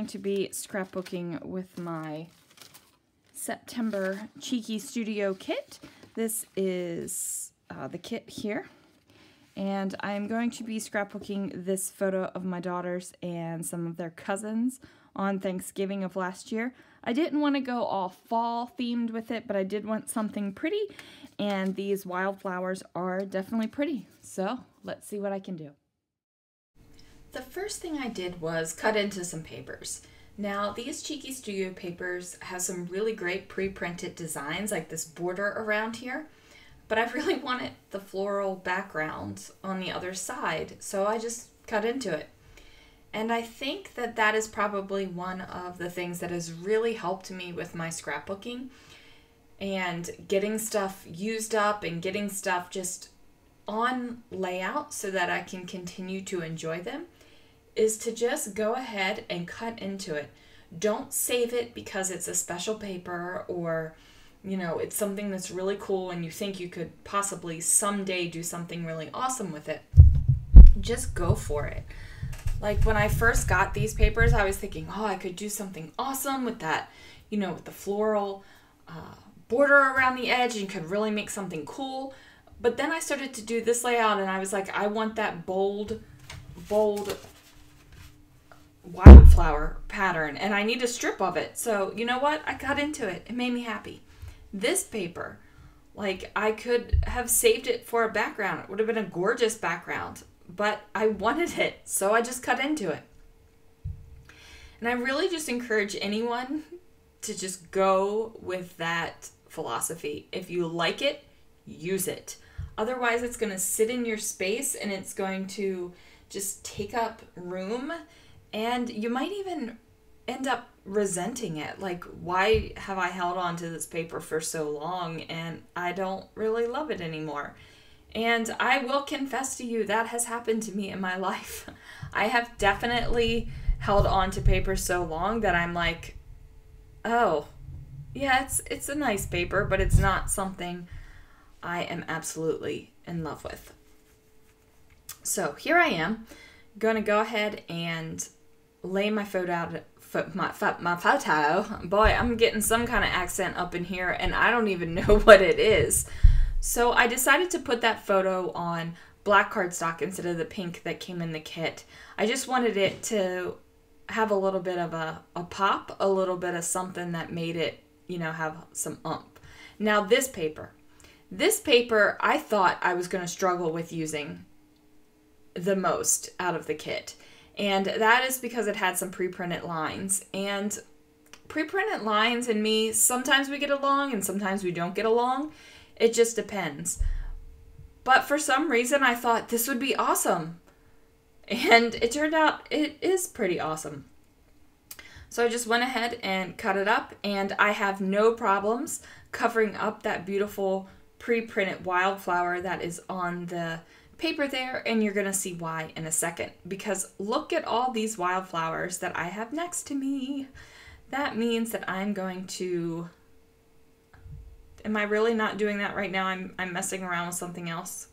going to be scrapbooking with my September Cheeky Studio kit. This is the kit here. And I'm going to be scrapbooking this photo of my daughters and some of their cousins on Thanksgiving of last year. I didn't want to go all fall themed with it, but I did want something pretty, and these wildflowers are definitely pretty. So let's see what I can do. The first thing I did was cut into some papers. Now these Cheeky Studio papers have some really great pre-printed designs like this border around here, but I really wanted the floral background on the other side, so I just cut into it. And I think that that is probably one of the things that has really helped me with my scrapbooking and getting stuff used up and getting stuff just on layout so that I can continue to enjoy them, is to just go ahead and cut into it. Don't save it because it's a special paper or, you know, it's something that's really cool and you think you could possibly someday do something really awesome with it. Just go for it. Like when I first got these papers, I was thinking, oh, I could do something awesome with that, you know, with the floral border around the edge, and could really make something cool. But then I started to do this layout and I was like, I want that bold wildflower pattern, and I need a strip of it. So you know what? I got into it. It made me happy. This paper, like, I could have saved it for a background. It would have been a gorgeous background, but I wanted it, so I just cut into it. And I really just encourage anyone to just go with that philosophy. If you like it, use it. Otherwise, it's going to sit in your space and it's going to just take up room, and you might even end up resenting it. Like, why have I held on to this paper for so long and I don't really love it anymore? And I will confess to you, that has happened to me in my life. I have definitely held on to paper so long that I'm like, oh, yeah, it's a nice paper, but it's not something I am absolutely in love with. So here I am, going to go ahead and lay my photo out. My photo. Boy, I'm getting some kind of accent up in here, and I don't even know what it is. So I decided to put that photo on black cardstock instead of the pink that came in the kit. I just wanted it to have a little bit of a pop, a little bit of something that made it, you know, have some oomph. Now this paper I thought I was going to struggle with using the most out of the kit. And that is because it had some pre-printed lines. And pre-printed lines and me, sometimes we get along and sometimes we don't get along. It just depends. But for some reason, I thought this would be awesome. And it turned out it is pretty awesome. So I just went ahead and cut it up, and I have no problems covering up that beautiful pre-printed wildflower that is on the paper there, and you're gonna see why in a second, because look at all these wildflowers that I have next to me. That means that I'm going to, am I really not doing that right now? I'm messing around with something else.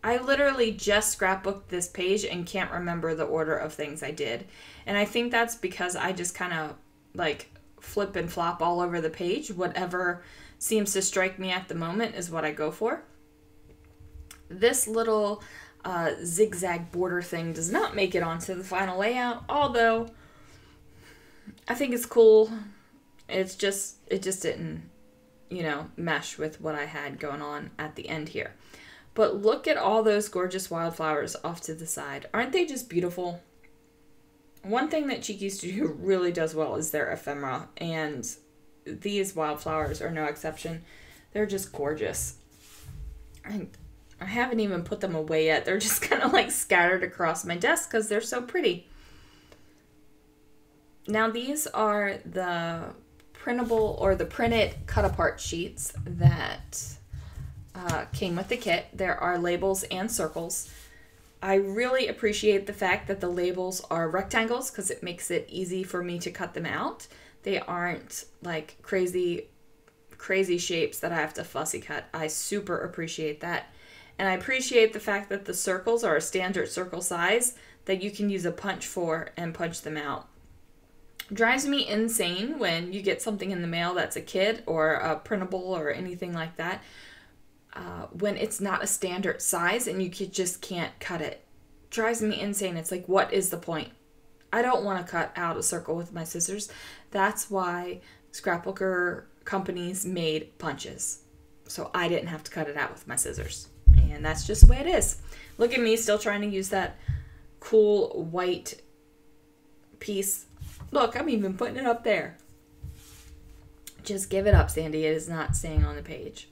I literally just scrapbooked this page and can't remember the order of things I did, and I think that's because I just kind of like flip and flop all over the page. Whatever seems to strike me at the moment is what I go for. This little zigzag border thing does not make it onto the final layout, although I think it's cool. It just didn't, you know, mesh with what I had going on at the end here. But look at all those gorgeous wildflowers off to the side. Aren't they just beautiful? One thing that Cheeky Studio really does well is their ephemera, and these wildflowers are no exception. They're just gorgeous. I haven't even put them away yet. They're just kind of like scattered across my desk because they're so pretty. Now these are the printable or the printed cut apart sheets that came with the kit. There are labels and circles. I really appreciate the fact that the labels are rectangles because it makes it easy for me to cut them out. They aren't like crazy shapes that I have to fussy cut. I super appreciate that. And I appreciate the fact that the circles are a standard circle size that you can use a punch for and punch them out. Drives me insane when you get something in the mail that's a kit or a printable or anything like that, when it's not a standard size and you just can't cut it. Drives me insane. It's like, what is the point? I don't want to cut out a circle with my scissors. That's why scrapbooker companies made punches. So I didn't have to cut it out with my scissors. And that's just the way it is. Look at me still trying to use that cool white piece. Look, I'm even putting it up there. Just give it up, Sandy. It is not staying on the page.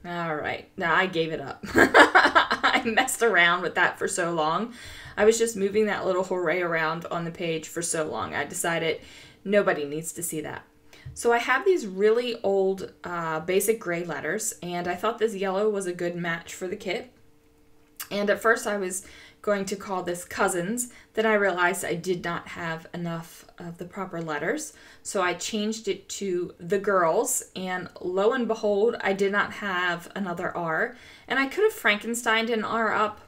All right. Now I gave it up. I messed around with that for so long. I was just moving that little hooray around on the page for so long. I decided nobody needs to see that. So I have these really old basic gray letters, and I thought this yellow was a good match for the kit. And at first I was going to call this Cousins. Then I realized I did not have enough of the proper letters. So I changed it to The Girls, and lo and behold, I did not have another R. And I could have Frankensteined an R up,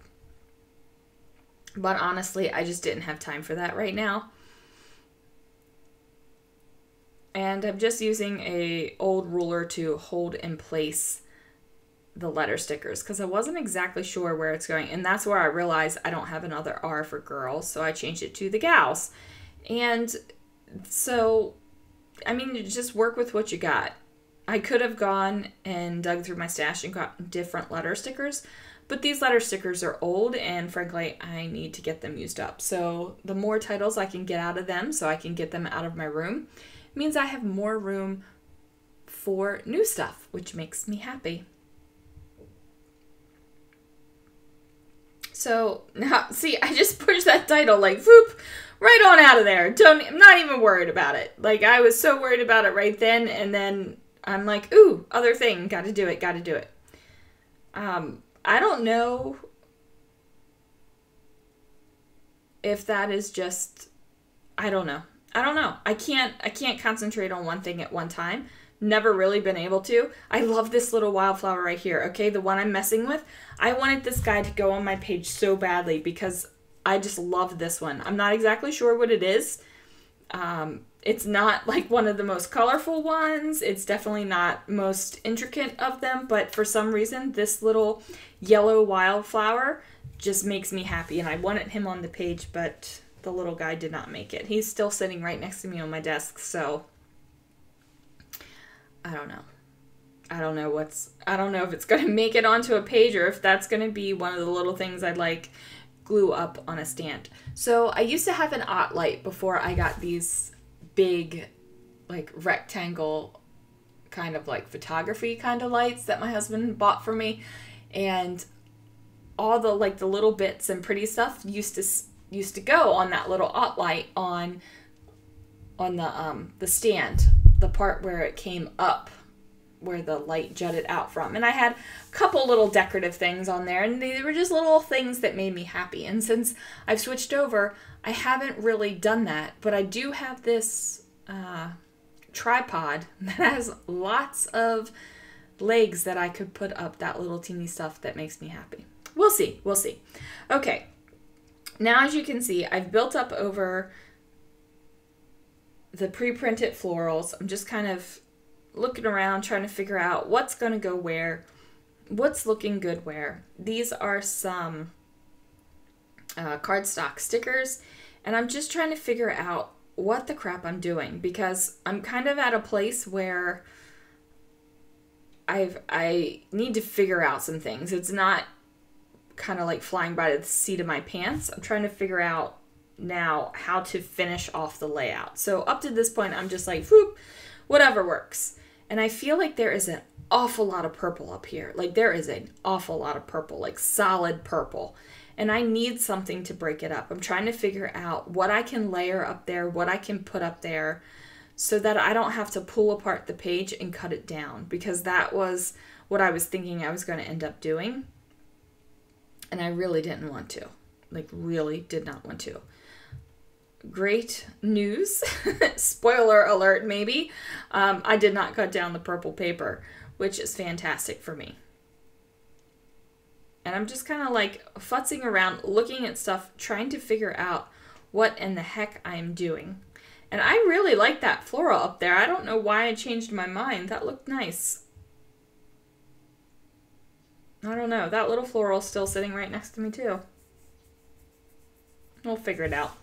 but honestly, I just didn't have time for that right now. And I'm just using a old ruler to hold in place the letter stickers because I wasn't exactly sure where it's going. And that's where I realized I don't have another R for girls, so I changed it to The Gals. And so, I mean, you just work with what you got. I could have gone and dug through my stash and got different letter stickers, but these letter stickers are old, and frankly, I need to get them used up. So the more titles I can get out of them so I can get them out of my room means I have more room for new stuff, which makes me happy. So now, see, I just pushed that title like, whoop, right on out of there. I'm not even worried about it. Like, I was so worried about it right then, and then I'm like, ooh, other thing, gotta do it. I don't know if that is just, I don't know. I can't concentrate on one thing at one time. Never really been able to. I love this little wildflower right here, okay? The one I'm messing with. I wanted this guy to go on my page so badly because I just love this one. I'm not exactly sure what it is. It's not like one of the most colorful ones. It's definitely not most intricate of them, but for some reason, this little yellow wildflower just makes me happy, and I wanted him on the page, but the little guy did not make it. He's still sitting right next to me on my desk, so I don't know. I don't know if it's going to make it onto a page or if that's going to be one of the little things I'd like glue up on a stand. So I used to have an ot light before I got these big, like, rectangle kind of like photography kind of lights that my husband bought for me, and all the like the little bits and pretty stuff used to go on that little ot light on the stand, the part where it came up, where the light jutted out from. And I had a couple little decorative things on there, and they were just little things that made me happy. And since I've switched over, I haven't really done that, but I do have this tripod that has lots of legs that I could put up that little teeny stuff that makes me happy. We'll see. Okay. Now, as you can see, I've built up over the pre-printed florals. I'm just kind of looking around, trying to figure out what's going to go where, what's looking good where. These are some cardstock stickers, and I'm just trying to figure out what the crap I'm doing, because I'm kind of at a place where I need to figure out some things. It's not kind of like flying by the seat of my pants. I'm trying to figure out now how to finish off the layout. So up to this point, I'm just like, whoop, whatever works. And I feel like there is an awful lot of purple up here. Like, there is an awful lot of purple, like solid purple. And I need something to break it up. I'm trying to figure out what I can layer up there, what I can put up there, so that I don't have to pull apart the page and cut it down, because that was what I was thinking I was going to end up doing. And I really didn't want to. Like, really did not want to. Great news. Spoiler alert, maybe. I did not cut down the purple paper, which is fantastic for me. And I'm just kind of like futzing around, looking at stuff, trying to figure out what in the heck I'm doing. And I really like that floral up there. I don't know why I changed my mind. That looked nice. I don't know. That little floral is still sitting right next to me too. We'll figure it out.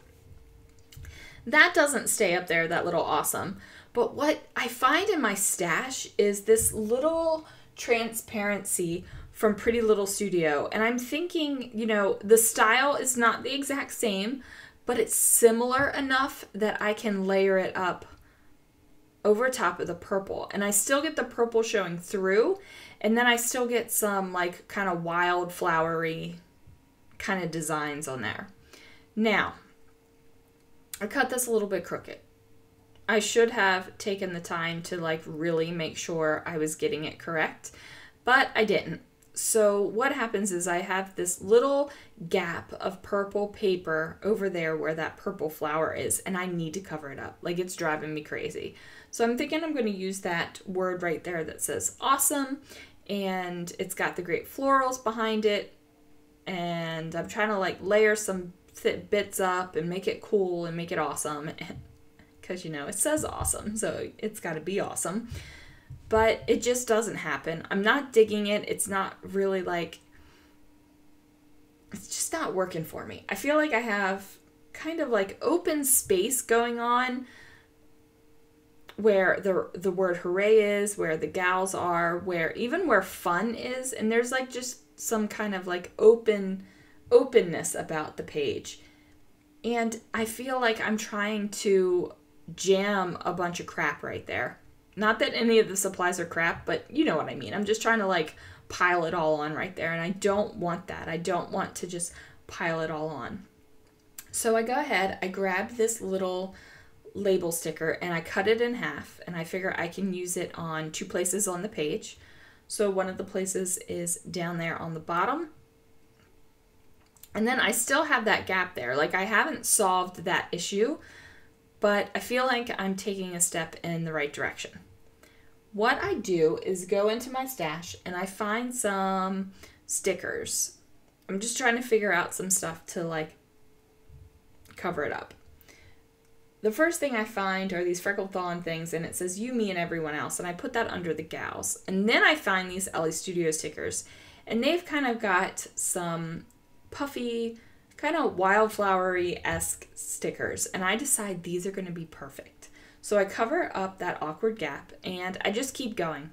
That doesn't stay up there, that little awesome. But what I find in my stash is this little transparency from Pretty Little Studio. And I'm thinking, you know, the style is not the exact same, but it's similar enough that I can layer it up over top of the purple. And I still get the purple showing through, and then I still get some like kind of wild flowery kind of designs on there. Now, I cut this a little bit crooked. I should have taken the time to like really make sure I was getting it correct, but I didn't. So what happens is I have this little gap of purple paper over there where that purple flower is, and I need to cover it up. Like, it's driving me crazy. So I'm thinking I'm going to use that word right there that says awesome, and it's got the great florals behind it, and I'm trying to like layer some bits up and make it cool and make it awesome, because, you know, it says awesome, so it's got to be awesome. But it just doesn't happen. I'm not digging it. It's not really like, it's just not working for me. I feel like I have kind of like open space going on where the word hooray is, where the gals are, where even where fun is. And there's like just some kind of like openness about the page. And I feel like I'm trying to jam a bunch of crap right there. Not that any of the supplies are crap, but you know what I mean. I'm just trying to like pile it all on right there, and I don't want that. I don't want to just pile it all on. So I go ahead, I grab this little label sticker and I cut it in half, and I figure I can use it on 2 places on the page. So one of the places is down there on the bottom. And then I still have that gap there. Like, I haven't solved that issue, but I feel like I'm taking a step in the right direction. What I do is go into my stash and I find some stickers. I'm just trying to figure out some stuff to like cover it up. The first thing I find are these Freckle-Thon things, and it says you, me, and everyone else, and I put that under the gals. And then I find these Ellie Studio stickers, and they've kind of got some puffy, kind of wildflowery-esque stickers, and I decide these are going to be perfect. So I cover up that awkward gap, and I just keep going.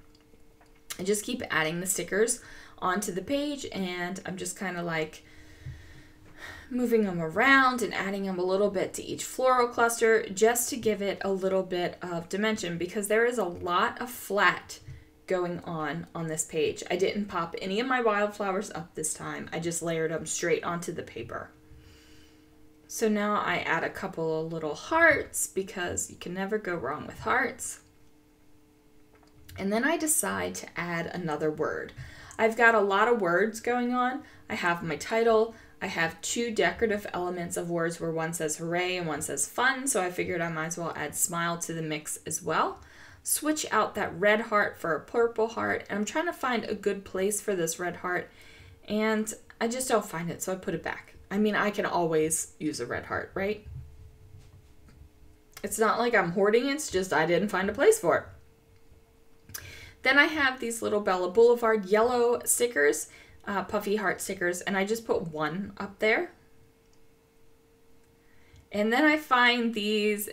I just keep adding the stickers onto the page, and I'm just kind of like moving them around and adding them a little bit to each floral cluster just to give it a little bit of dimension, because there is a lot of flat going on this page. I didn't pop any of my wildflowers up this time. I just layered them straight onto the paper. So now I add a couple of little hearts, because you can never go wrong with hearts. And then I decide to add another word. I've got a lot of words going on. I have my title. I have 2 decorative elements of words where one says hooray and one says fun, so I figured I might as well add smile to the mix as well. Switch out that red heart for a purple heart, and I'm trying to find a good place for this red heart, and I just don't find it, so I put it back. I mean, I can always use a red heart, right? It's not like I'm hoarding it, it's just I didn't find a place for it. Then I have these little Bella Boulevard yellow stickers, puffy heart stickers, and I just put 1 up there. And then I find these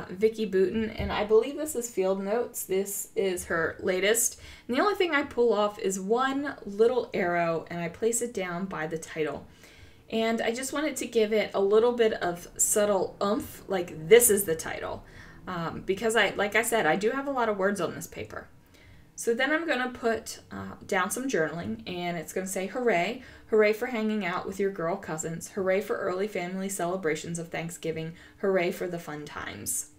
Vicky Boutin, and I believe this is Field Notes. This is her latest. And the only thing I pull off is 1 little arrow, and I place it down by the title. And I just wanted to give it a little bit of subtle oomph, like this is the title. Because like I said, I do have a lot of words on this paper. So then I'm going to put down some journaling, and it's going to say hooray. Hooray for hanging out with your girl cousins. Hooray for early family celebrations of Thanksgiving. Hooray for the fun times.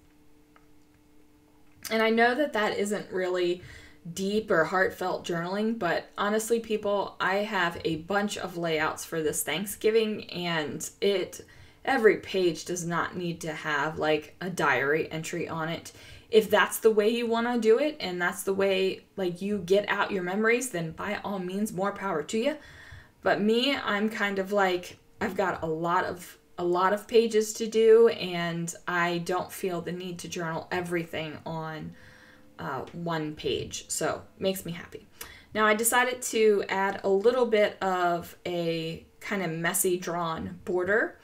And I know that that isn't really deep or heartfelt journaling, but honestly, people, I have a bunch of layouts for this Thanksgiving, and every page does not need to have like a diary entry on it. if that's the way you want to do it and that's the way like you get out your memories, then by all means, more power to you. But me, I'm kind of like, I've got a lot of pages to do, and I don't feel the need to journal everything on one page. So makes me happy. Now I decided to add a little bit of a kind of messy drawn border,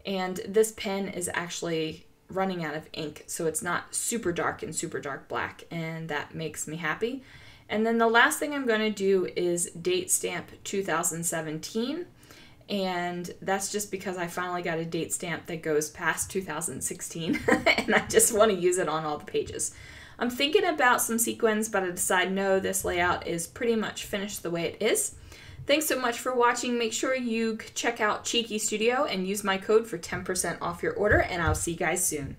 and this pen is actually running out of ink, so it's not super dark and super dark black, and that makes me happy. And then the last thing I'm going to do is date stamp 2017, and that's just because I finally got a date stamp that goes past 2016 and I just want to use it on all the pages. I'm thinking about some sequins, but I decided no, this layout is pretty much finished the way it is. Thanks so much for watching. Make sure you check out Cheeky Studio and use my code for 10% off your order, and I'll see you guys soon.